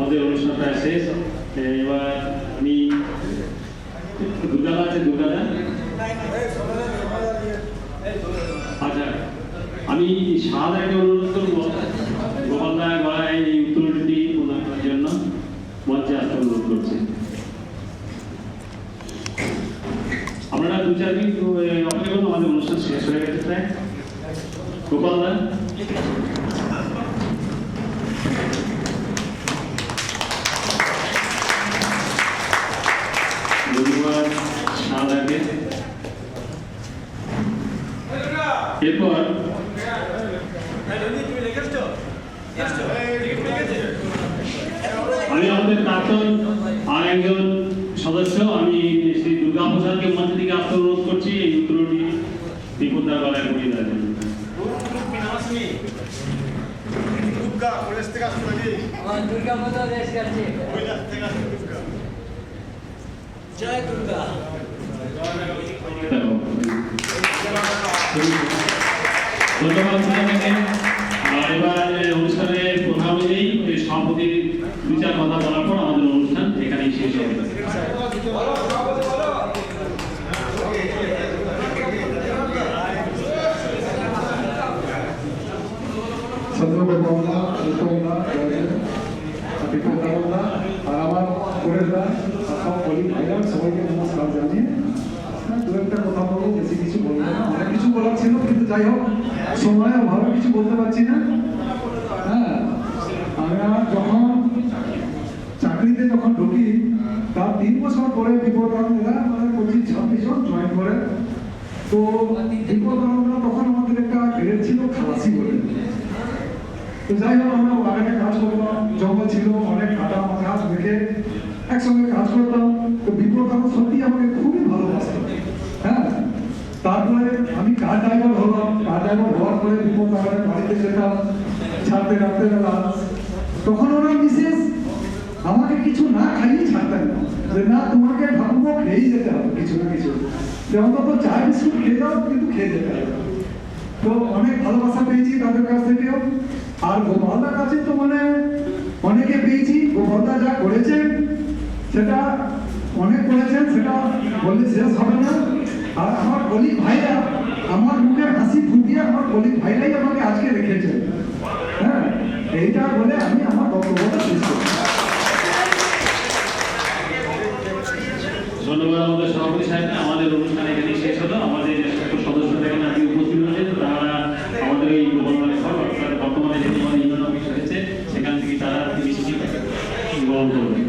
আমাদের অনুষ্ঠান প্রায় শেষ। এবার আমি দুর্গাদা আছে, দুর্গাদা। আচ্ছা, আমি সাদাকে অনুরোধ করবো গোপালদা গলায় এই উত্তরটি প্রদান করার জন্য মঞ্চে আসতে অনুরোধ করছি। আপনারা 2-4 মিনিট অপেক্ষা করুন, আমাদের অনুষ্ঠান শেষ হয়ে গেছে প্রায়। গোপালদা। ধন্যবাদ সাদাকে। এরপর আমি আমাদের প্রাক্তন আর একজন সদস্য, আমি শ্রী দুর্গা প্রসাদকে মঞ্চ থেকে আসতে অনুরোধ করছি এই উত্তরটি বিপদার গলায় পড়িয়ে দেওয়ার জন্য। জয় দুর্গা। ধন্যবাদ আপনাকে। আর এবার অনুষ্ঠানের প্রধান অনুযায়ী সভাপতির 2-4 কথা বলার পর আমাদের অনুষ্ঠান এখানেই শেষ হবে। আর আমার পরেরদা সব বলি ভাইরা সবাইকে নমস্কার জানিয়ে দু একটা কথা বলবো, বেশি কিছু বলবো না। অনেক কিছু বলার ছিল, কিন্তু যাই হোক সময় ভালো কিছু বলতে পারছি না। হ্যাঁ, আমরা যখন চাকরিতে যখন ঢুকি তার 3 বছর পরে বিপদানন্দা আমাদের 25-26 জন জয়েন করে। তো বিপদানন্দা তখন আমাদের একটা গ্রেড ছিল খালাসি বলে। তো যাই হোক আমরা ওখানে কাজ করতাম, জঙ্গল ছিল, অনেক কাটা মাথা দেখে একসঙ্গে কাজ করতাম। তো বিপদানন্দ সত্যি আমাকে খুবই ভালোবাসতো। হ্যাঁ, তারপরে আমি কার ড্রাইভার হলাম। কার ড্রাইভার হওয়ার পরে বিপদানন্দের বাড়িতে যেতাম ছাড়তে রাত্রেবেলা। তখন ওরা বিশেষ আমাকে কিছু না খাইয়ে ছাড়তেন না, যে না তোমাকে ভাববো খেয়েই যেতে হবে কিছু না কিছু, অন্তত চা বিস্কুট খেয়ে যাও, কিন্তু খেয়ে যেতে হবে। তো অনেক ভালোবাসা পেয়েছি তাদের কাছ থেকেও। আর গোপালদার কাছে তো মানে অনেকে পেয়েছি। গোপালদা যা করেছেন সেটা অনেক করেছেন, সেটা বললে শেষ হবে না। আর আমার কলিগ ভাইরা, আমার মুখের হাসি ফুটিয়ে আমার কলিগ ভাইরাই আমাকে আজকে রেখেছেন। হ্যাঁ, এইটা বলে আমি আমার বক্তব্যটা শেষ করি। ধন্যবাদ আমাদের সভাপতি সাহেবকে। আমাদের অনুষ্ঠান এখানে শেষ হলো। আমাদের সদস্যরা এখানে আজকে উপস্থিত হয়েছে, তারা আমাদের এই গোপালদার ঘর অর্থাৎ বর্তমানে যে ইউনিয়ন অফিস হয়েছে সেখান থেকে তারা গ্রহণ করবে।